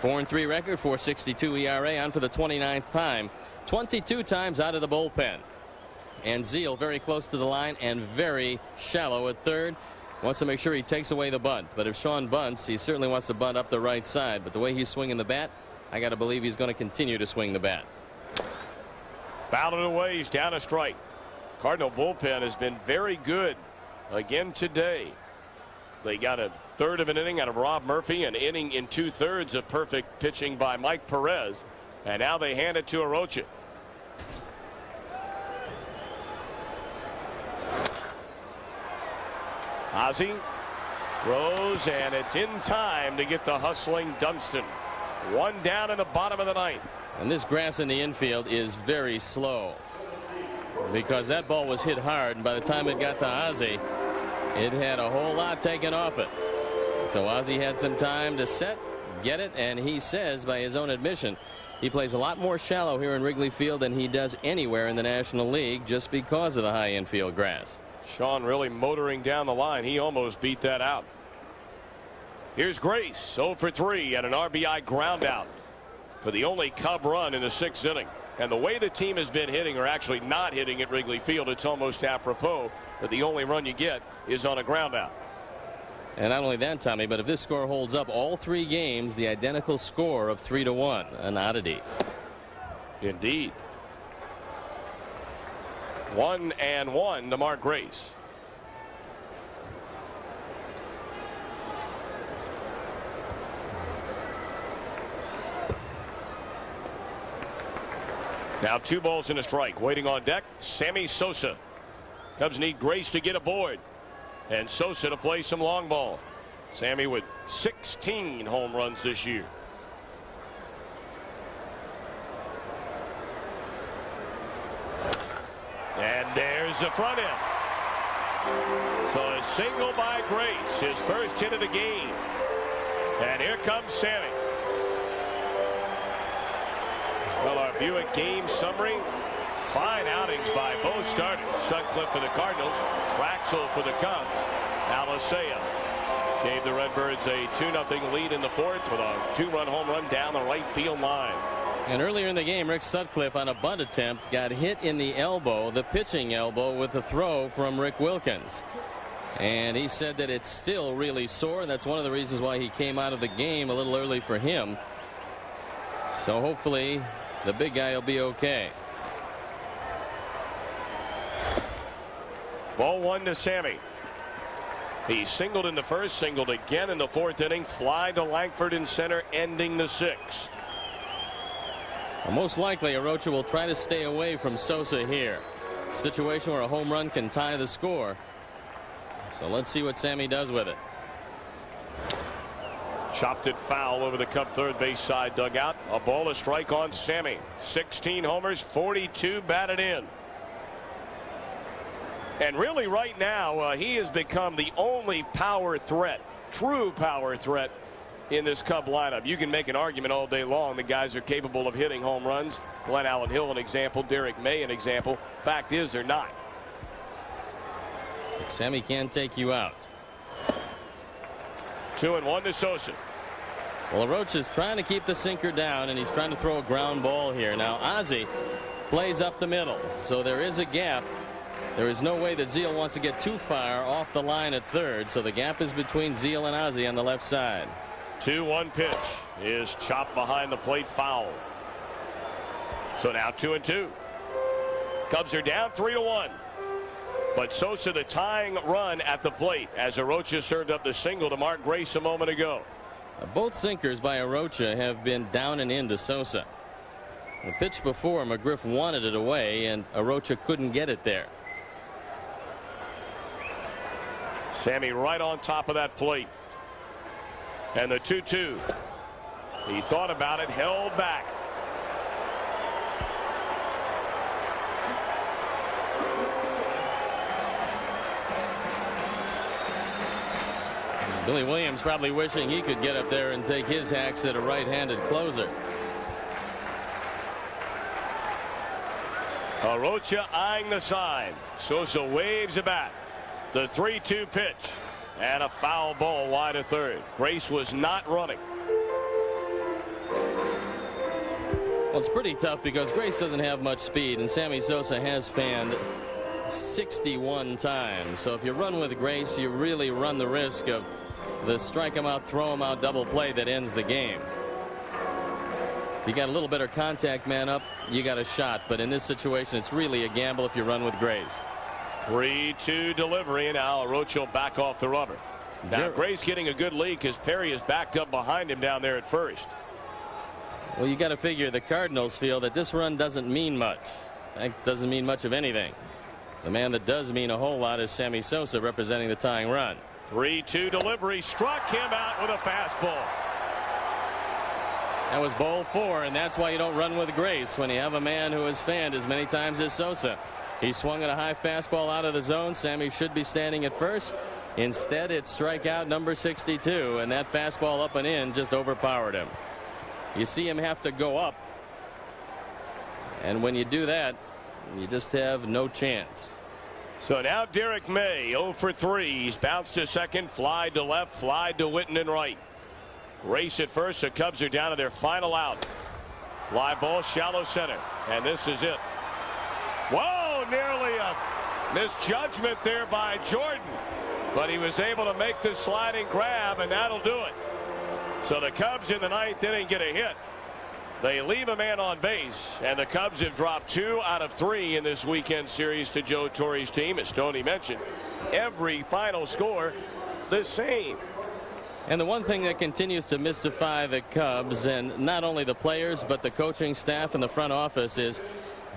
4-3 record, 4.62 ERA, on for the 29th time. 22 times out of the bullpen. And Zeal very close to the line and very shallow at third. Wants to make sure he takes away the bunt. But if Sean bunts, he certainly wants to bunt up the right side. But the way he's swinging the bat, I got to believe he's going to continue to swing the bat. Fouled it away. He's down a strike. Cardinal bullpen has been very good again today. They got a third of an inning out of Rob Murphy, an inning in 2/3 of perfect pitching by Mike Perez. And now they hand it to Arocha. Ozzie throws, and it's in time to get the hustling Dunston. One down in the bottom of the ninth. And this grass in the infield is very slow, because that ball was hit hard, and by the time it got to Ozzie, it had a whole lot taken off it. So Ozzie had some time to set, get it, and he says, by his own admission, he plays a lot more shallow here in Wrigley Field than he does anywhere in the National League, just because of the high infield grass. Sean really motoring down the line. He almost beat that out. Here's Grace, 0 for 3 and an RBI ground out for the only Cub run in the 6th inning. And the way the team has been hitting, or actually not hitting at Wrigley Field, it's almost apropos that the only run you get is on a ground out. And not only that, Tommy, but if this score holds up all 3 games, the identical score of 3-1, an oddity. Indeed. 1-1 to Mark Grace. Now 2 balls and a strike. Waiting on deck, Sammy Sosa. Cubs need Grace to get aboard, and Sosa to play some long ball. Sammy with 16 home runs this year. And there's the front end. So a single by Grace, his first hit of the game. And here comes Sammy. Well, our Buick game summary. Fine outings by both starters. Sutcliffe for the Cardinals, Raxel for the Cubs. Alicea gave the Redbirds a 2-0 lead in the 4th with a 2-run home run down the right field line. And earlier in the game, Rick Sutcliffe on a bunt attempt got hit in the elbow, the pitching elbow, with a throw from Rick Wilkins. And he said that it's still really sore. That's one of the reasons why he came out of the game a little early for him. So hopefully the big guy will be okay. Ball 1 to Sammy. He singled in the first, singled again in the 4th inning. Fly to Langford in center, ending the 6th. Well, most likely Arocha will try to stay away from Sosa here. Situation where a home run can tie the score. So let's see what Sammy does with it. Chopped it foul over the Cub third base side dugout. A ball, a strike on Sammy. 16 homers, 42 batted in. And really right now he has become the only power threat, true power threat in this Cub lineup. You can make an argument all day long the guys are capable of hitting home runs. Glenn Allen Hill an example, Derek May an example. Fact is they're not. But Sammy can take you out. 2-1 to Sosa. Well, Arocha's trying to keep the sinker down, and he's trying to throw a ground ball here. Now Ozzie plays up the middle, so there is a gap. There is no way that Zeal wants to get too far off the line at third, so the gap is between Zeal and Ozzie on the left side. 2-1 pitch is chopped behind the plate, foul. So now 2-2. Cubs are down 3-1. But Sosa the tying run at the plate as Arocha served up the single to Mark Grace a moment ago. Both sinkers by Arocha have been down and into Sosa. The pitch before, McGriff wanted it away, and Arocha couldn't get it there. Sammy right on top of that plate. And the 2-2. He thought about it, held back. Billy Williams probably wishing he could get up there and take his hacks at a right-handed closer. Arocha eyeing the sign. Sosa waves it back. The 3-2 pitch. And a foul ball wide of third. Grace was not running. Well, it's pretty tough because Grace doesn't have much speed, and Sammy Sosa has fanned 61 times. So if you run with Grace, you really run the risk of the strike him out, throw him out double play that ends the game. If you got a little better contact man up, you got a shot. But in this situation, it's really a gamble if you run with Grace. 3-2 delivery, and now Arocha will back off the rubber. Now Grace getting a good lead because Perry is backed up behind him down there at first. Well, you got to figure the Cardinals feel that this run doesn't mean much. In fact, doesn't mean much of anything. The man that does mean a whole lot is Sammy Sosa, representing the tying run. 3-2 delivery, struck him out with a fastball. That was ball 4, and that's why you don't run with Grace when you have a man who has fanned as many times as Sosa. He swung at a high fastball out of the zone. Sammy should be standing at first. Instead, it's strikeout number 62, and that fastball up and in just overpowered him. You see him have to go up, and when you do that, you just have no chance. So now Derek May 0 for 3. He's bounced to second, fly to left, fly to Witten and right. Race at first. The Cubs are down to their final out. Fly ball, shallow center, and this is it. Whoa, nearly a misjudgment there by Jordan, but he was able to make the sliding grab, and that'll do it. So the Cubs in the 9th inning get a hit. They leave a man on base, and the Cubs have dropped 2 out of 3 in this weekend series to Joe Torre's team. As Tony mentioned, every final score the same. And the one thing that continues to mystify the Cubs, and not only the players but the coaching staff and the front office, is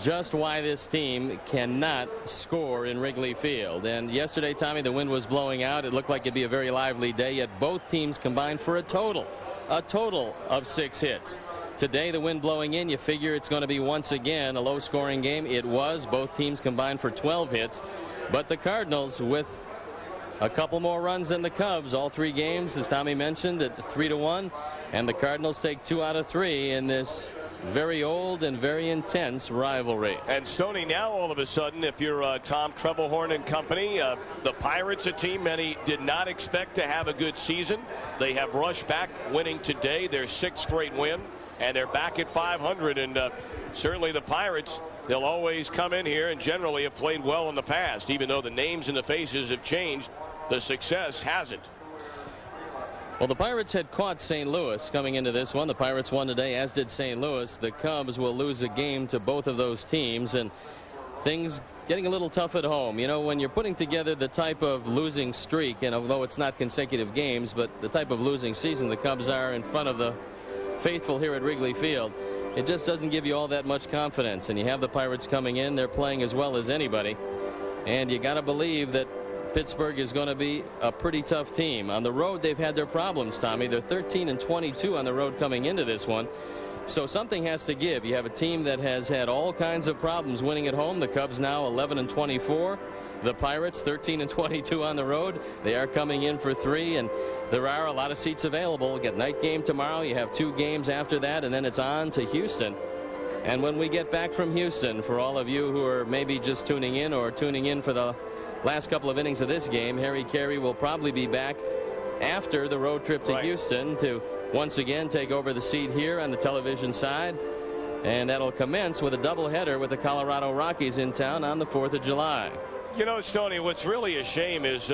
just why this team cannot score in Wrigley Field. And yesterday, Tommy, the wind was blowing out. It looked like it'd be a very lively day, yet both teams combined for a total of 6 hits. Today, the wind blowing in, you figure it's going to be once again a low-scoring game. It was. Both teams combined for 12 hits. But the Cardinals, with a couple more runs than the Cubs, all 3 games, as Tommy mentioned, at 3-1. And the Cardinals take 2 out of 3 in this very old and very intense rivalry. And Stoney, now all of a sudden, if you're Tom Trebelhorn and company, the Pirates, a team many did not expect to have a good season. They have rushed back, winning today their 6th straight win, and they're back at 500. And certainly the Pirates, they'll always come in here and generally have played well in the past. Even though the names and the faces have changed, the success hasn't. Well, the Pirates had caught St. Louis coming into this one. The Pirates won today, as did St. Louis. The Cubs will lose a game to both of those teams, and things getting a little tough at home. You know, when you're putting together the type of losing streak, and although it's not consecutive games, but the type of losing season the Cubs are in front of the faithful here at Wrigley Field, it just doesn't give you all that much confidence. And you have the Pirates coming in. They're playing as well as anybody, and you got to believe that Pittsburgh is going to be a pretty tough team. On the road, they've had their problems, Tommy. They're 13-22 on the road coming into this one. So something has to give. You have a team that has had all kinds of problems winning at home. The Cubs now 11-24. The Pirates 13-22 on the road. They are coming in for 3, and there are a lot of seats available. You get night game tomorrow. You have 2 games after that, and then it's on to Houston. And when we get back from Houston, for all of you who are maybe just tuning in or tuning in for the last couple of innings of this game, Harry Carey will probably be back after the road trip to Houston to once again take over the seat here on the television side. And that'll commence with a doubleheader with the Colorado Rockies in town on the 4th of July. You know, Stoney, what's really a shame is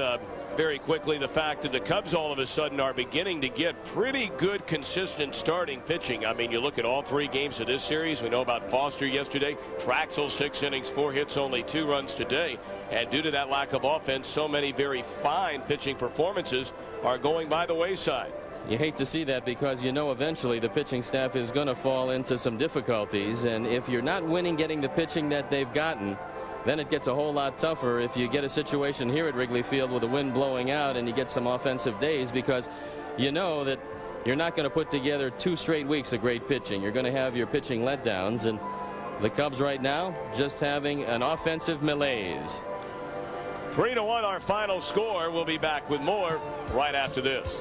very quickly the fact that the Cubs all of a sudden are beginning to get pretty good consistent starting pitching. I mean, you look at all 3 games of this series. We know about Foster yesterday. Traxel 6 innings, 4 hits, only 2 runs today. And due to that lack of offense, so many very fine pitching performances are going by the wayside. You hate to see that because you know eventually the pitching staff is going to fall into some difficulties. And if you're not winning getting the pitching that they've gotten, then it gets a whole lot tougher if you get a situation here at Wrigley Field with the wind blowing out and you get some offensive days, because you know that you're not going to put together 2 straight weeks of great pitching. You're going to have your pitching letdowns, and the Cubs right now just having an offensive malaise. 3-1 our final score. We'll be back with more right after this.